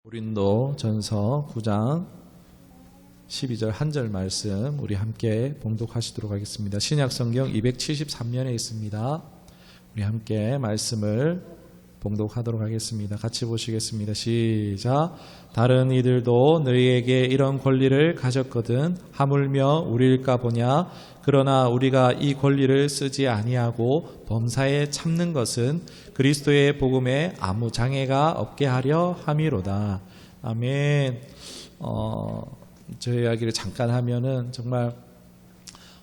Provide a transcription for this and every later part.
고린도 전서 9장 12절 한 절 말씀 우리 함께 봉독하시도록 하겠습니다. 신약성경 273면에 있습니다. 우리 함께 말씀을 봉독하도록 하겠습니다. 같이 보시겠습니다. 시작. 다른 이들도 너희에게 이런 권리를 가졌거든 하물며 우리일까 보냐. 그러나 우리가 이 권리를 쓰지 아니하고 범사에 참는 것은 그리스도의 복음에 아무 장애가 없게 하려 함이로다. 아멘. 저 이야기를 잠깐 하면은 정말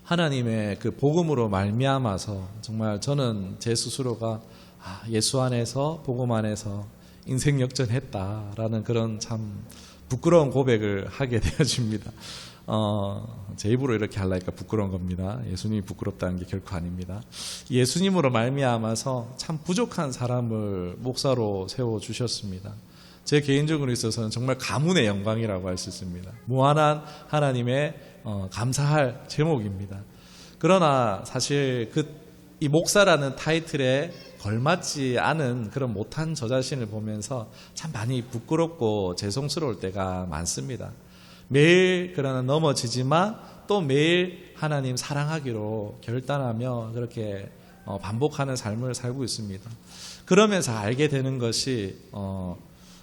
하나님의 그 복음으로 말미암아서 정말 저는 제 스스로가 예수 안에서 복음 안에서 인생 역전했다라는 그런 참 부끄러운 고백을 하게 되어집니다. 제 입으로 이렇게 하려니까 부끄러운 겁니다. 예수님이 부끄럽다는 게 결코 아닙니다. 예수님으로 말미암아서 참 부족한 사람을 목사로 세워주셨습니다. 제 개인적으로 있어서는 정말 가문의 영광이라고 할 수 있습니다. 무한한 하나님의 감사할 제목입니다. 그러나 사실 이 목사라는 타이틀에 걸맞지 않은 그런 못한 저 자신을 보면서 참 많이 부끄럽고 죄송스러울 때가 많습니다. 매일 그러나 넘어지지만 또 매일 하나님 사랑하기로 결단하며 그렇게 반복하는 삶을 살고 있습니다. 그러면서 알게 되는 것이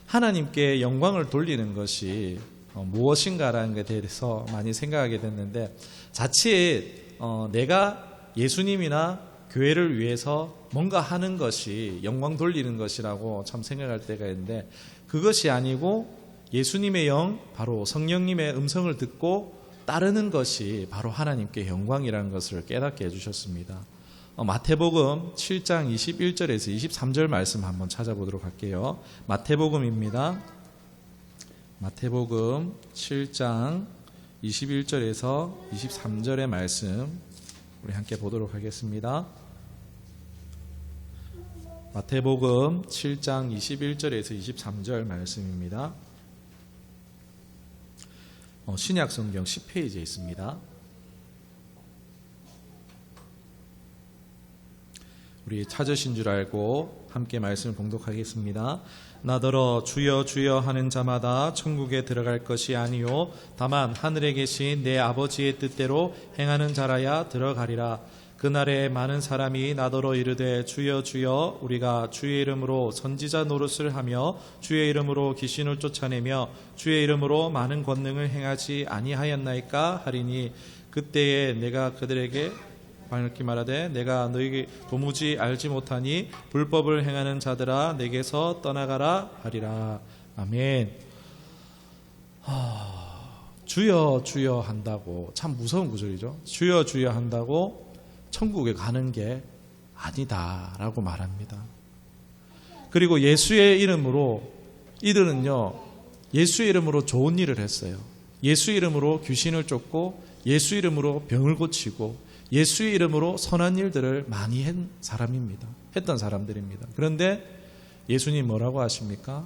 하나님께 영광을 돌리는 것이 무엇인가라는 것에 대해서 많이 생각하게 됐는데, 자칫 내가 예수님이나 교회를 위해서 뭔가 하는 것이 영광 돌리는 것이라고 참 생각할 때가 있는데, 그것이 아니고 예수님의 영, 바로 성령님의 음성을 듣고 따르는 것이 바로 하나님께 영광이라는 것을 깨닫게 해주셨습니다. 마태복음 7장 21절에서 23절 말씀 한번 찾아보도록 할게요. 마태복음입니다. 마태복음 7장 21절에서 23절의 말씀 우리 함께 보도록 하겠습니다. 마태복음 7장 21절에서 23절 말씀입니다. 신약성경 10페이지에 있습니다. 우리 찾으신 줄 알고 함께 말씀을 봉독하겠습니다. 나더러 주여 주여 하는 자마다 천국에 들어갈 것이 아니요 다만 하늘에 계신 내 아버지의 뜻대로 행하는 자라야 들어가리라. 그날에 많은 사람이 나더러 이르되 주여 주여 우리가 주의 이름으로 선지자 노릇을 하며 주의 이름으로 귀신을 쫓아내며 주의 이름으로 많은 권능을 행하지 아니하였나이까 하리니, 그때에 내가 그들에게 밝히 말하되 내가 너희에게 도무지 알지 못하니 불법을 행하는 자들아 내게서 떠나가라 하리라. 아멘. 주여 주여 한다고 참 무서운 구절이죠. 주여 주여 한다고 천국에 가는 게 아니다라고 말합니다. 그리고 예수의 이름으로, 이들은요 예수의 이름으로 좋은 일을 했어요. 예수의 이름으로 귀신을 쫓고 예수의 이름으로 병을 고치고 예수의 이름으로 선한 일들을 많이 했던 사람들입니다. 그런데 예수님 뭐라고 하십니까?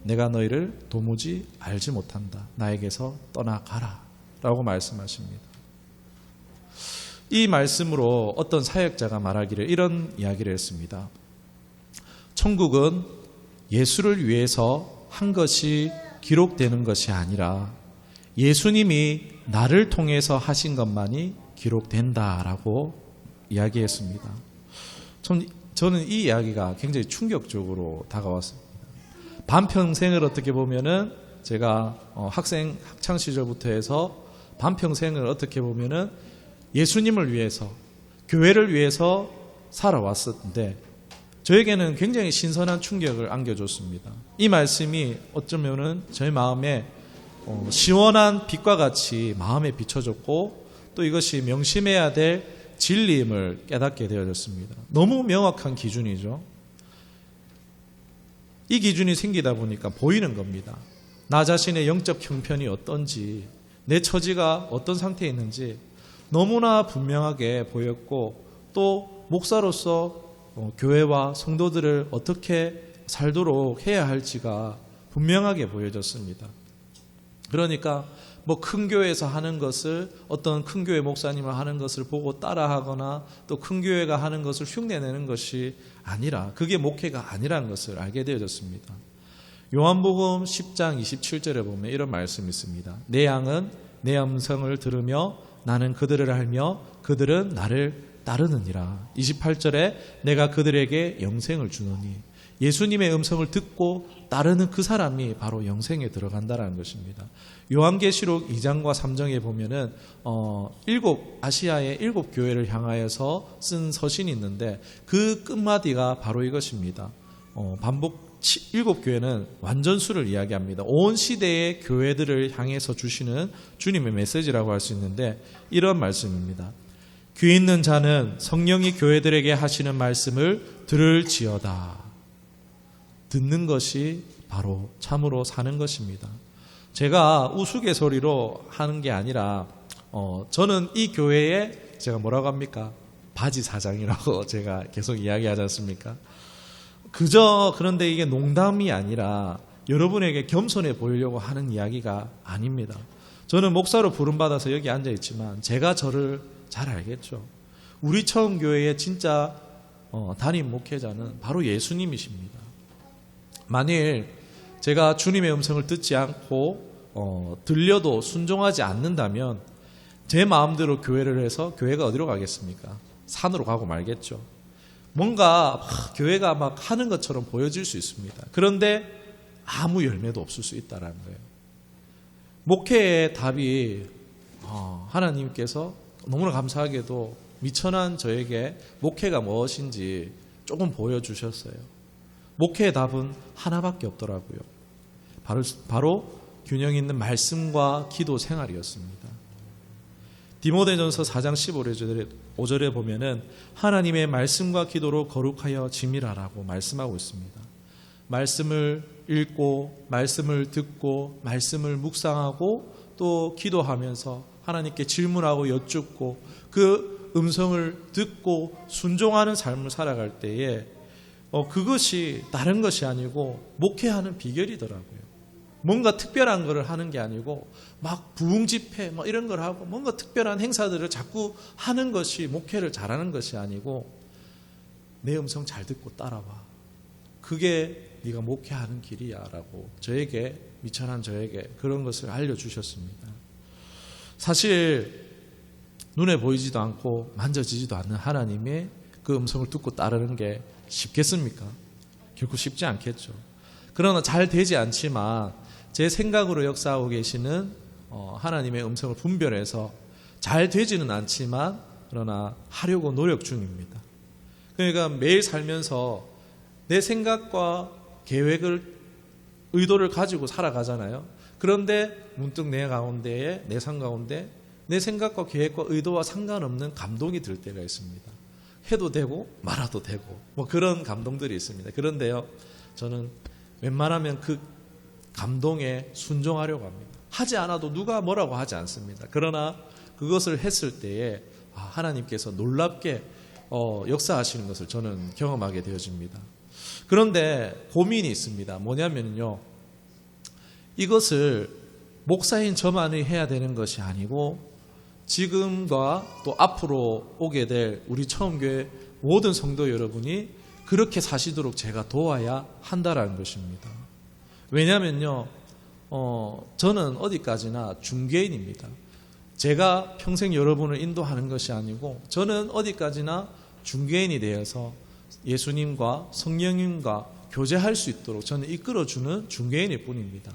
내가 너희를 도무지 알지 못한다. 나에게서 떠나가라 라고 말씀하십니다. 이 말씀으로 어떤 사역자가 말하기를 이런 이야기를 했습니다. 천국은 예수를 위해서 한 것이 기록되는 것이 아니라 예수님이 나를 통해서 하신 것만이 기록된다라고 이야기했습니다. 저는 이 이야기가 굉장히 충격적으로 다가왔습니다. 반평생을 어떻게 보면은 제가 학창 시절부터 해서 반평생을 어떻게 보면은 예수님을 위해서, 교회를 위해서 살아왔었는데 저에게는 굉장히 신선한 충격을 안겨줬습니다. 이 말씀이 어쩌면은 저의 마음에 시원한 빛과 같이 마음에 비춰졌고, 또 이것이 명심해야 될 진리임을 깨닫게 되어졌습니다. 너무 명확한 기준이죠. 이 기준이 생기다 보니까 보이는 겁니다. 나 자신의 영적 형편이 어떤지, 내 처지가 어떤 상태에 있는지 너무나 분명하게 보였고, 또 목사로서 교회와 성도들을 어떻게 살도록 해야 할지가 분명하게 보여졌습니다. 그러니까 큰 교회에서 하는 것을, 어떤 큰 교회 목사님을 하는 것을 보고 따라하거나 또 큰 교회가 하는 것을 흉내내는 것이 아니라, 그게 목회가 아니라는 것을 알게 되어졌습니다. 요한복음 10장 27절에 보면 이런 말씀이 있습니다. 내 양은 내 음성을 들으며 나는 그들을 알며 그들은 나를 따르느니라. 28절에 내가 그들에게 영생을 주노니, 예수님의 음성을 듣고 따르는 그 사람이 바로 영생에 들어간다는 것입니다. 요한계시록 2장과 3장에 보면은 아시아의 7교회를 향하여서 쓴 서신이 있는데 그 끝마디가 바로 이것입니다. 반복 7교회는 완전수를 이야기합니다. 온 시대의 교회들을 향해서 주시는 주님의 메시지라고 할 수 있는데 이런 말씀입니다. 귀 있는 자는 성령이 교회들에게 하시는 말씀을 들을지어다. 듣는 것이 바로 참으로 사는 것입니다. 제가 우스갯소리로 하는 게 아니라 저는 이 교회에 제가 뭐라고 합니까? 바지 사장이라고 제가 계속 이야기하지 않습니까? 그런데 이게 농담이 아니라 여러분에게 겸손해 보이려고 하는 이야기가 아닙니다. 저는 목사로 부름받아서 여기 앉아 있지만 제가 저를 잘 알겠죠. 우리 처음 교회의 진짜 담임 목회자는 바로 예수님이십니다. 만일 제가 주님의 음성을 듣지 않고 들려도 순종하지 않는다면 제 마음대로 교회를 해서 교회가 어디로 가겠습니까? 산으로 가고 말겠죠. 뭔가 교회가 막 하는 것처럼 보여질 수 있습니다. 그런데 아무 열매도 없을 수 있다는 거예요. 목회의 답이 하나님께서 너무나 감사하게도 미천한 저에게 목회가 무엇인지 조금 보여주셨어요. 목회의 답은 하나밖에 없더라고요. 바로 균형 있는 말씀과 기도 생활이었습니다. 디모데전서 4장 15절에 보면은 하나님의 말씀과 기도로 거룩하여 지밀하라고 말씀하고 있습니다. 말씀을 읽고 말씀을 듣고 말씀을 묵상하고 또 기도하면서 하나님께 질문하고 여쭙고 그 음성을 듣고 순종하는 삶을 살아갈 때에 그것이 다른 것이 아니고 목회하는 비결이더라고요. 뭔가 특별한 것을 하는 게 아니고 막 부흥 집회 이런 걸 하고 뭔가 특별한 행사들을 자꾸 하는 것이 목회를 잘하는 것이 아니고 내 음성 잘 듣고 따라와. 그게 네가 목회하는 길이야 라고 미천한 저에게 그런 것을 알려주셨습니다. 사실 눈에 보이지도 않고 만져지지도 않는 하나님의 그 음성을 듣고 따르는 게 쉽겠습니까? 결코 쉽지 않겠죠. 그러나 잘 되지 않지만 제 생각으로 역사하고 계시는 하나님의 음성을 분별해서 잘 되지는 않지만 그러나 하려고 노력 중입니다. 그러니까 매일 살면서 내 생각과 계획을 의도를 가지고 살아가잖아요. 그런데 문득 내 삶 가운데 내 생각과 계획과 의도와 상관없는 감동이 들 때가 있습니다. 해도 되고 말아도 되고 그런 감동들이 있습니다. 그런데요, 저는 웬만하면 그 감동에 순종하려고 합니다. 하지 않아도 누가 뭐라고 하지 않습니다. 그러나 그것을 했을 때에 하나님께서 놀랍게 역사하시는 것을 저는 경험하게 되어집니다. 그런데 고민이 있습니다. 뭐냐면요, 이것을 목사인 저만이 해야 되는 것이 아니고 지금과 또 앞으로 오게 될 우리 처음교회 모든 성도 여러분이 그렇게 사시도록 제가 도와야 한다라는 것입니다. 왜냐면요, 저는 어디까지나 중개인입니다. 제가 평생 여러분을 인도하는 것이 아니고 저는 어디까지나 중개인이 되어서 예수님과 성령님과 교제할 수 있도록 저는 이끌어주는 중개인일 뿐입니다.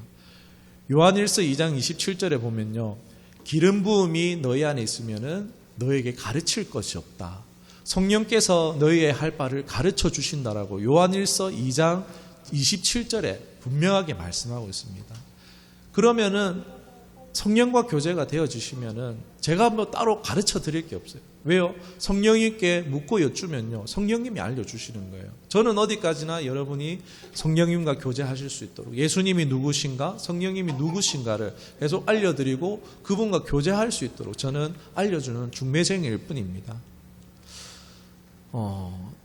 요한일서 2장 27절에 보면요, 기름 부음이 너희 안에 있으면은 너에게 가르칠 것이 없다. 성령께서 너희의 할 바를 가르쳐 주신다라고 요한일서 2장 27절에 분명하게 말씀하고 있습니다. 그러면은 성령과 교제가 되어지시면은 제가 따로 가르쳐 드릴 게 없어요. 왜요? 성령님께 묻고 여쭈면요, 성령님이 알려주시는 거예요. 저는 어디까지나 여러분이 성령님과 교제하실 수 있도록 예수님이 누구신가, 성령님이 누구신가를 계속 알려드리고 그분과 교제할 수 있도록 저는 알려주는 중매쟁이일 뿐입니다.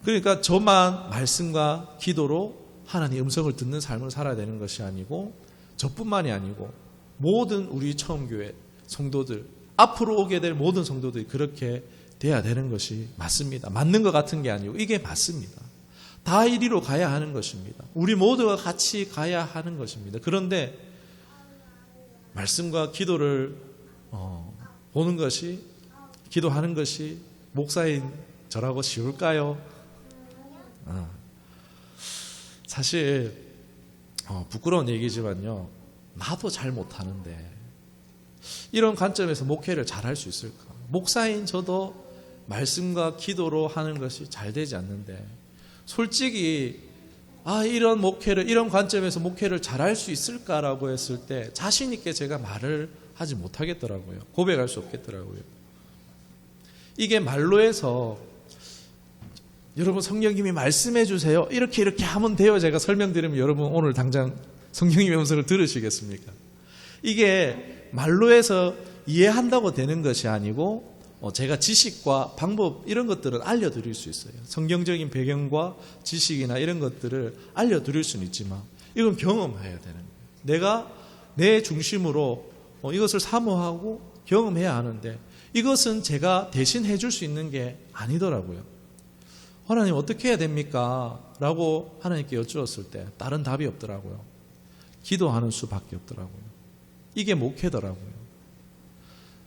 그러니까 저만 말씀과 기도로 하나님의 음성을 듣는 삶을 살아야 되는 것이 아니고 저뿐만이 아니고 모든 우리 처음교회 성도들, 앞으로 오게 될 모든 성도들이 그렇게 돼야 되는 것이 맞습니다. 맞는 것 같은 게 아니고 이게 맞습니다. 다 이리로 가야 하는 것입니다. 우리 모두가 같이 가야 하는 것입니다. 그런데 말씀과 기도를 보는 것이, 기도하는 것이 목사인 저라고 쉬울까요? 사실 부끄러운 얘기지만요, 나도 잘 못하는데 이런 관점에서 목회를 잘할 수 있을까? 목사인 저도 말씀과 기도로 하는 것이 잘 되지 않는데, 솔직히 이런 목회를, 이런 관점에서 목회를 잘할 수 있을까라고 했을 때 자신 있게 제가 말을 하지 못하겠더라고요. 고백할 수 없겠더라고요. 이게 말로 해서 여러분 성령님이 말씀해 주세요, 이렇게 하면 돼요, 제가 설명드리면 여러분 오늘 당장 성령님의 음성을 들으시겠습니까? 이게 말로 해서 이해한다고 되는 것이 아니고 제가 지식과 방법 이런 것들을 알려드릴 수 있어요. 성경적인 배경과 지식이나 이런 것들을 알려드릴 수는 있지만 이건 경험해야 되는 거예요. 내가 내 중심으로 이것을 사모하고 경험해야 하는데, 이것은 제가 대신 해줄 수 있는 게 아니더라고요. 하나님 어떻게 해야 됩니까? 라고 하나님께 여쭈었을 때 다른 답이 없더라고요. 기도하는 수밖에 없더라고요. 이게 목회더라고요.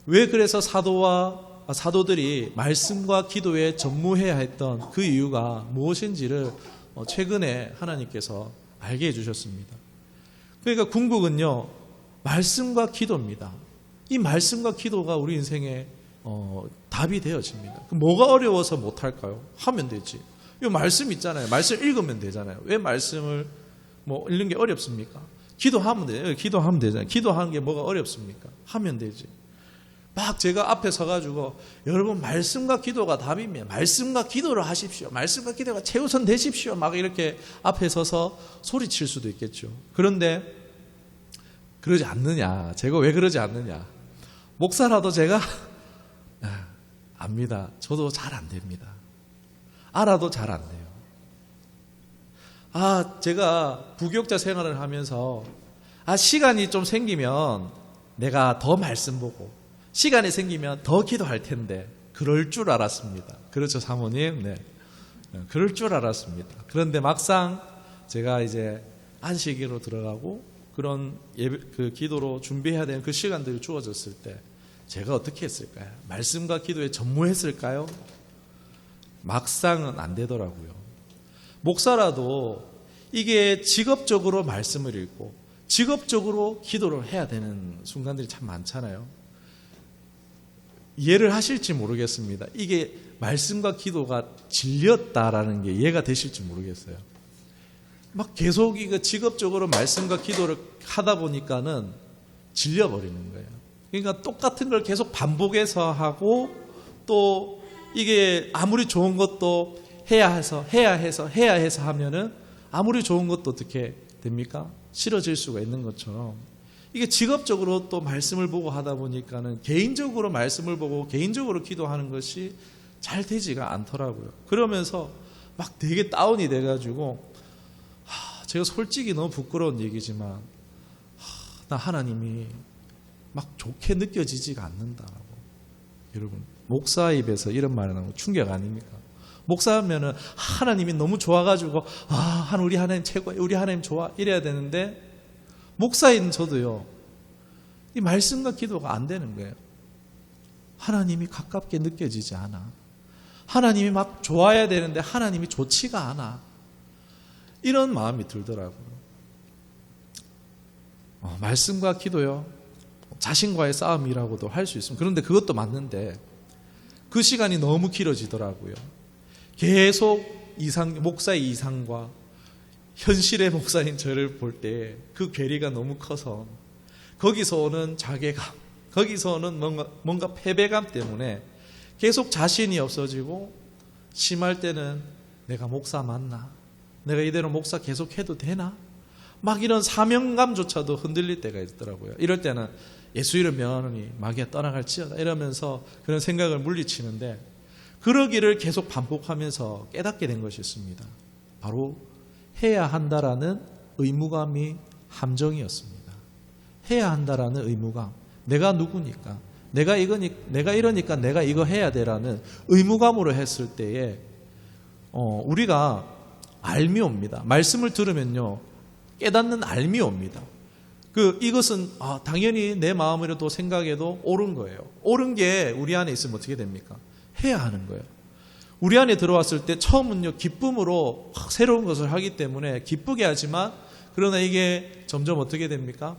왜 그래서 사도들이 말씀과 기도에 전무해야 했던 그 이유가 무엇인지를 최근에 하나님께서 알게 해주셨습니다. 그러니까 궁극은요, 말씀과 기도입니다. 이 말씀과 기도가 우리 인생의 답이 되어집니다. 뭐가 어려워서 못할까요? 하면 되지. 이 말씀 있잖아요. 말씀 읽으면 되잖아요. 왜 말씀을 읽는 게 어렵습니까? 기도하면 돼요. 기도하면 되잖아요. 기도하는 게 뭐가 어렵습니까? 하면 되지. 막 제가 앞에 서가지고 여러분 말씀과 기도가 답입니다, 말씀과 기도를 하십시오, 말씀과 기도가 최우선 되십시오, 막 이렇게 앞에 서서 소리칠 수도 있겠죠. 그런데 그러지 않느냐, 제가 왜 그러지 않느냐, 목사라도 제가 압니다. 저도 잘 안 됩니다. 알아도 잘 안 돼요. 제가 부교육자 생활을 하면서 시간이 좀 생기면 내가 더 말씀 보고 시간이 생기면 더 기도할 텐데 그럴 줄 알았습니다. 그렇죠, 사모님? 네. 그럴 줄 알았습니다. 그런데 막상 제가 이제 안식일로 들어가고 그런 그 기도로 준비해야 되는 그 시간들이 주어졌을 때 제가 어떻게 했을까요? 말씀과 기도에 전무했을까요? 막상은 안 되더라고요. 목사라도 이게 직업적으로 말씀을 읽고 직업적으로 기도를 해야 되는 순간들이 참 많잖아요. 이해를 하실지 모르겠습니다. 이게 말씀과 기도가 진리였다라는 게 이해가 되실지 모르겠어요. 막 계속 이거 직업적으로 말씀과 기도를 하다 보니까는 질려버리는 거예요. 그러니까 똑같은 걸 계속 반복해서 하고, 또 이게 아무리 좋은 것도 해야 해서 하면은 아무리 좋은 것도 어떻게 됩니까? 싫어질 수가 있는 것처럼 이게 직업적으로 또 말씀을 보고 하다 보니까는 개인적으로 말씀을 보고 개인적으로 기도하는 것이 잘 되지가 않더라고요. 그러면서 막 되게 다운이 돼가지고 제가 솔직히 너무 부끄러운 얘기지만 나 하나님이 막 좋게 느껴지지가 않는다라고. 여러분, 목사 입에서 이런 말을 하는 거 충격 아닙니까? 목사하면은 하나님이 너무 좋아가지고 우리 하나님 최고야, 우리 하나님 좋아, 이래야 되는데 목사인 저도요, 이 말씀과 기도가 안 되는 거예요. 하나님이 가깝게 느껴지지 않아. 하나님이 막 좋아야 되는데 하나님이 좋지가 않아. 이런 마음이 들더라고요. 말씀과 기도요, 자신과의 싸움이라고도 할 수 있습니다. 그런데 그것도 맞는데 그 시간이 너무 길어지더라고요. 계속 목사의 이상과 현실의 목사인 저를 볼 때 그 괴리가 너무 커서 거기서 오는 자괴감, 거기서 오는 뭔가 패배감 때문에 계속 자신이 없어지고, 심할 때는 내가 목사 맞나? 내가 이대로 목사 계속 해도 되나? 막 이런 사명감조차도 흔들릴 때가 있더라고요. 이럴 때는 예수 이름면 마귀가 떠나갈지어다 이러면서 그런 생각을 물리치는데, 그러기를 계속 반복하면서 깨닫게 된 것이 있습니다. 바로 해야 한다라는 의무감이 함정이었습니다. 해야 한다라는 의무감. 내가 누구니까, 내가 이러니까 내가 이거 해야 돼라는 의무감으로 했을 때에 우리가 알미 옵니다. 말씀을 들으면요, 깨닫는 알미 옵니다. 이것은 당연히 내 마음으로도 생각해도 옳은 거예요. 옳은 게 우리 안에 있으면 어떻게 됩니까? 해야 하는 거예요. 우리 안에 들어왔을 때 처음은요, 기쁨으로 새로운 것을 하기 때문에 기쁘게 하지만, 그러나 이게 점점 어떻게 됩니까?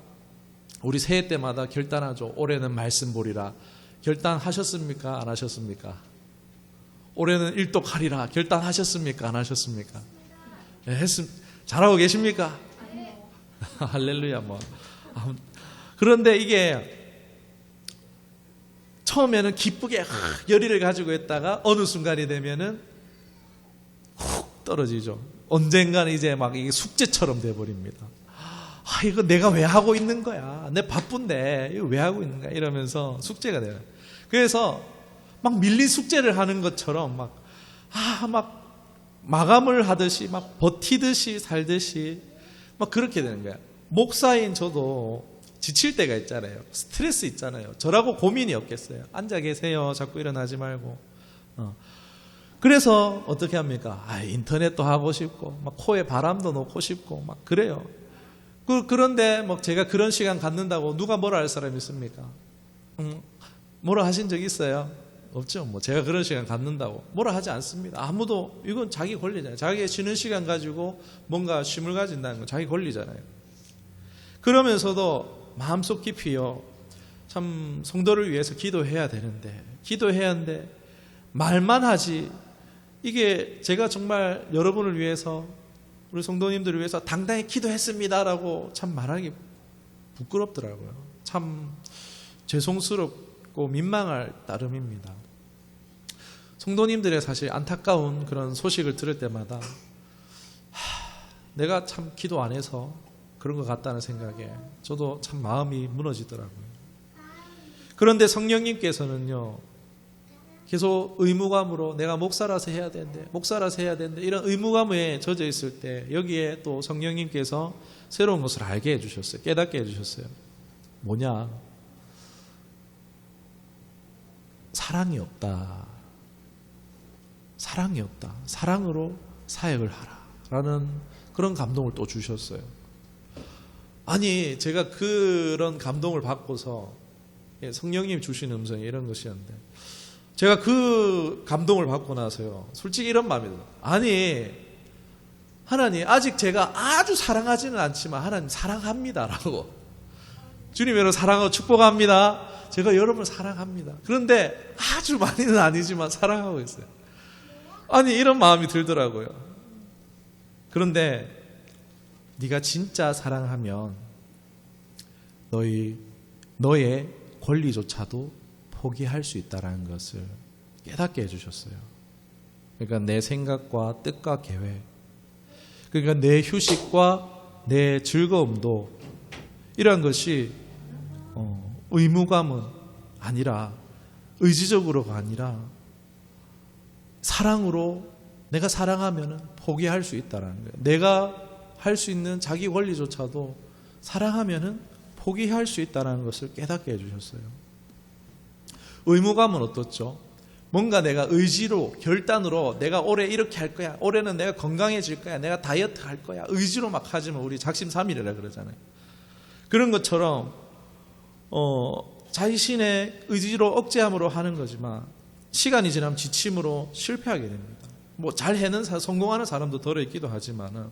우리 새해 때마다 결단하죠. 올해는 말씀 보리라. 결단하셨습니까? 안 하셨습니까? 올해는 일독하리라. 결단하셨습니까? 안 하셨습니까? 네, 잘하고 계십니까? 할렐루야. 그런데 이게 처음에는 기쁘게 열의를 가지고 있다가 어느 순간이 되면은 훅 떨어지죠. 언젠가는 이제 막 이게 숙제처럼 돼버립니다. 이거 내가 왜 하고 있는 거야? 내 바쁜데 이거 왜 하고 있는 거야? 이러면서 숙제가 돼요. 그래서 막 밀린 숙제를 하는 것처럼 막 마감을 하듯이 막 버티듯이 살듯이 막 그렇게 되는 거야. 목사인 저도 지칠 때가 있잖아요. 스트레스 있잖아요. 저라고 고민이 없겠어요. 앉아 계세요. 자꾸 일어나지 말고. 그래서 어떻게 합니까? 인터넷도 하고 싶고 막 코에 바람도 넣고 싶고 막 그래요. 그런데 막 제가 그런 시간 갖는다고 누가 뭐라 할 사람이 있습니까? 뭐라 하신 적 있어요? 없죠. 제가 그런 시간 갖는다고 뭐라 하지 않습니다. 아무도. 이건 자기 권리잖아요. 자기의 쉬는 시간 가지고 뭔가 쉼을 가진다는 건 자기 권리잖아요. 그러면서도 마음속 깊이요, 참 성도를 위해서 기도해야 하는데 말만 하지, 이게 제가 정말 여러분을 위해서, 우리 성도님들을 위해서 당당히 기도했습니다라고 참 말하기 부끄럽더라고요. 참 죄송스럽고 민망할 따름입니다. 성도님들의 사실 안타까운 그런 소식을 들을 때마다 내가 참 기도 안 해서 그런 것 같다는 생각에 저도 참 마음이 무너지더라고요. 그런데 성령님께서는요, 계속 의무감으로 내가 목사라서 해야 되는데 이런 의무감에 젖어 있을 때 여기에 또 성령님께서 새로운 것을 알게 해주셨어요. 깨닫게 해주셨어요. 뭐냐? 사랑이 없다. 사랑으로 사역을 하라 라는 그런 감동을 또 주셨어요. 아니, 제가 그런 감동을 받고서, 성령님 주신 음성이 이런 것이었는데, 제가 그 감동을 받고 나서요, 솔직히 이런 마음이 들어요. 아니, 하나님, 아직 제가 아주 사랑하지는 않지만 하나님 사랑합니다라고. 주님 여러분 사랑하고 축복합니다. 제가 여러분을 사랑합니다. 그런데 아주 많이는 아니지만 사랑하고 있어요. 아니, 이런 마음이 들더라고요. 그런데 네가 진짜 사랑하면 너의 권리조차도 포기할 수 있다는 것을 깨닫게 해주셨어요. 그러니까 내 생각과 뜻과 계획, 그러니까 내 휴식과 내 즐거움도 이러한 것이 의무감은 아니라, 의지적으로가 아니라 사랑으로, 내가 사랑하면 포기할 수 있다는 거예요. 내가 할 수 있는 자기 권리조차도 사랑하면 포기할 수 있다는 것을 깨닫게 해주셨어요. 의무감은 어떻죠? 뭔가 내가 의지로, 결단으로 내가 올해 이렇게 할 거야, 올해는 내가 건강해질 거야, 내가 다이어트 할 거야, 의지로 막 하지만 우리 작심삼일이라 그러잖아요. 그런 것처럼 자신의 의지로 억제함으로 하는 거지만 시간이 지나면 지침으로 실패하게 됩니다. 잘 해는 성공하는 사람도 들어있기도 하지만은,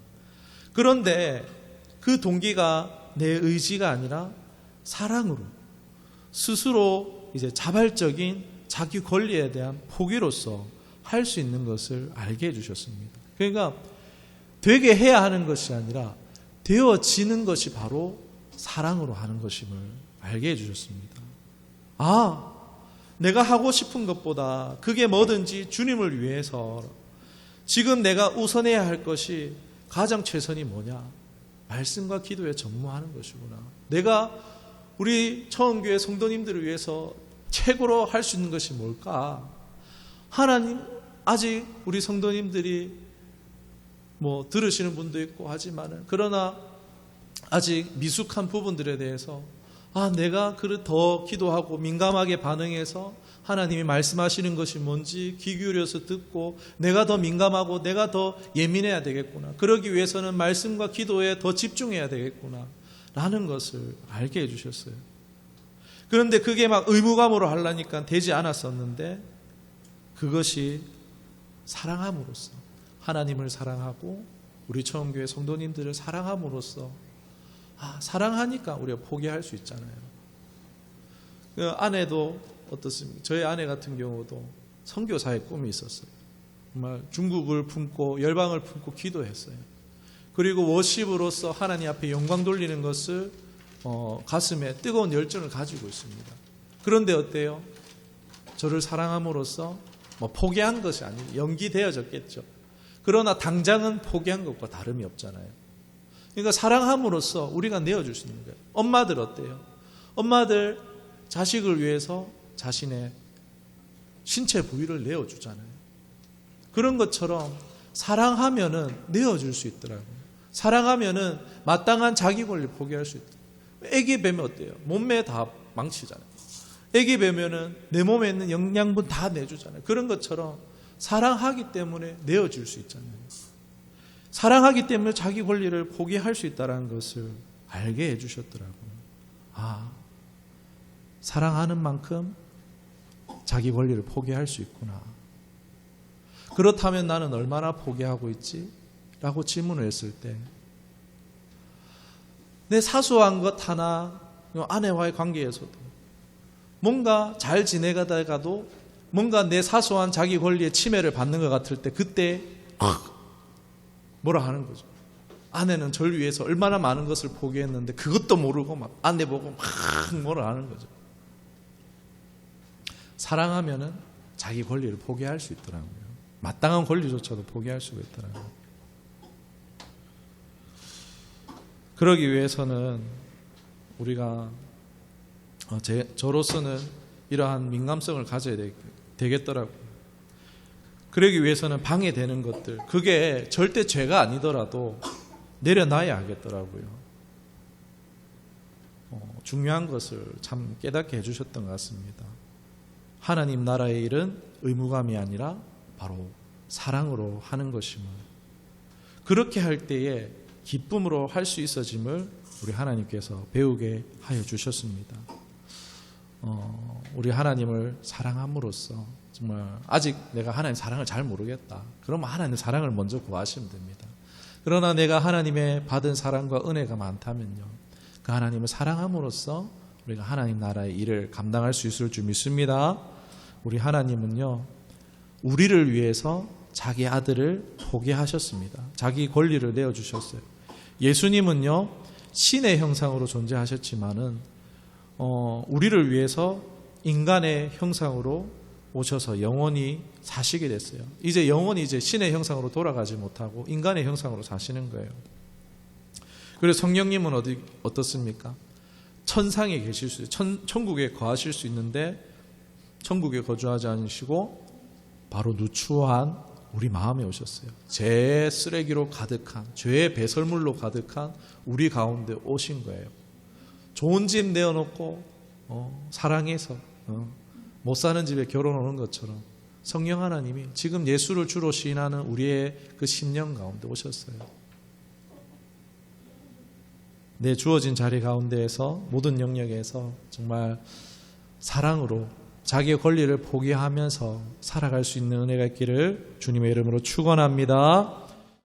그런데 그 동기가 내 의지가 아니라 사랑으로, 스스로 이제 자발적인 자기 권리에 대한 포기로서 할 수 있는 것을 알게 해주셨습니다. 그러니까 되게 해야 하는 것이 아니라 되어지는 것이 바로 사랑으로 하는 것임을 알게 해주셨습니다. 내가 하고 싶은 것보다 그게 뭐든지 주님을 위해서 지금 내가 우선해야 할 것이 가장 최선이 뭐냐? 말씀과 기도에 전무하는 것이구나. 내가 우리 처음교회 성도님들을 위해서 최고로 할 수 있는 것이 뭘까? 하나님, 아직 우리 성도님들이 들으시는 분도 있고 하지만은, 그러나 아직 미숙한 부분들에 대해서 내가 더 기도하고 민감하게 반응해서 하나님이 말씀하시는 것이 뭔지 귀 기울여서 듣고 내가 더 민감하고 내가 더 예민해야 되겠구나. 그러기 위해서는 말씀과 기도에 더 집중해야 되겠구나 라는 것을 알게 해주셨어요. 그런데 그게 막 의무감으로 하려니까 되지 않았었는데, 그것이 사랑함으로써, 하나님을 사랑하고 우리 처음교회 성도님들을 사랑함으로써 사랑하니까 우리가 포기할 수 있잖아요. 그 아내도 어떻습니까? 저희 아내 같은 경우도 선교사의 꿈이 있었어요. 정말 중국을 품고 열방을 품고 기도했어요. 그리고 워십으로서 하나님 앞에 영광 돌리는 것을 가슴에 뜨거운 열정을 가지고 있습니다. 그런데 어때요? 저를 사랑함으로써 포기한 것이 아니고 연기되어졌겠죠. 그러나 당장은 포기한 것과 다름이 없잖아요. 그러니까 사랑함으로써 우리가 내어줄 수 있는 거예요. 엄마들 어때요? 엄마들 자식을 위해서 자신의 신체 부위를 내어주잖아요. 그런 것처럼 사랑하면은 내어줄 수 있더라고요. 사랑하면은 마땅한 자기 권리를 포기할 수 있더라고요. 애기 뵈면 어때요? 몸매 다 망치잖아요. 애기 뵈면은 내 몸에 있는 영양분 다 내주잖아요. 그런 것처럼 사랑하기 때문에 내어줄 수 있잖아요. 사랑하기 때문에 자기 권리를 포기할 수 있다는 것을 알게 해주셨더라고요. 사랑하는 만큼 자기 권리를 포기할 수 있구나. 그렇다면 나는 얼마나 포기하고 있지? 라고 질문을 했을 때, 내 사소한 것 하나, 아내와의 관계에서도 뭔가 잘 지내가다가도 뭔가 내 사소한 자기 권리의 침해를 받는 것 같을 때, 그때 뭐라 하는 거죠. 아내는 저를 위해서 얼마나 많은 것을 포기했는데 그것도 모르고 막 아내 보고 막 뭐라 하는 거죠. 사랑하면은 자기 권리를 포기할 수 있더라고요. 마땅한 권리조차도 포기할 수가 있더라고요. 그러기 위해서는 우리가 저로서는 이러한 민감성을 가져야 되겠더라고요. 그러기 위해서는 방해되는 것들, 그게 절대 죄가 아니더라도 내려놔야 하겠더라고요. 중요한 것을 참 깨닫게 해주셨던 것 같습니다. 하나님 나라의 일은 의무감이 아니라 바로 사랑으로 하는 것임을, 그렇게 할 때에 기쁨으로 할 수 있어짐을 우리 하나님께서 배우게 하여 주셨습니다. 우리 하나님을 사랑함으로써 정말 아직 내가 하나님 사랑을 잘 모르겠다. 그러면 하나님 사랑을 먼저 구하시면 됩니다. 그러나 내가 하나님의 받은 사랑과 은혜가 많다면요, 그 하나님을 사랑함으로써 우리가 하나님 나라의 일을 감당할 수 있을 줄 믿습니다. 우리 하나님은요, 우리를 위해서 자기 아들을 포기하셨습니다. 자기 권리를 내어주셨어요. 예수님은요, 신의 형상으로 존재하셨지만은 우리를 위해서 인간의 형상으로 오셔서 영원히 사시게 됐어요. 이제 영원히 신의 형상으로 돌아가지 못하고 인간의 형상으로 사시는 거예요. 그래서 성령님은 어떻습니까? 천상에 계실 수 있어요. 천국에 거하실 수 있는데 천국에 거주하지 않으시고 바로 누추한 우리 마음에 오셨어요. 죄의 쓰레기로 가득한, 죄의 배설물로 가득한 우리 가운데 오신 거예요. 좋은 집 내어놓고 사랑해서 못 사는 집에 결혼 오는 것처럼 성령 하나님이 지금 예수를 주로 시인하는 우리의 그 심령 가운데 오셨어요. 내 주어진 자리 가운데에서 모든 영역에서 정말 사랑으로 자기의 권리를 포기하면서 살아갈 수 있는 은혜가 있기를 주님의 이름으로 축원합니다.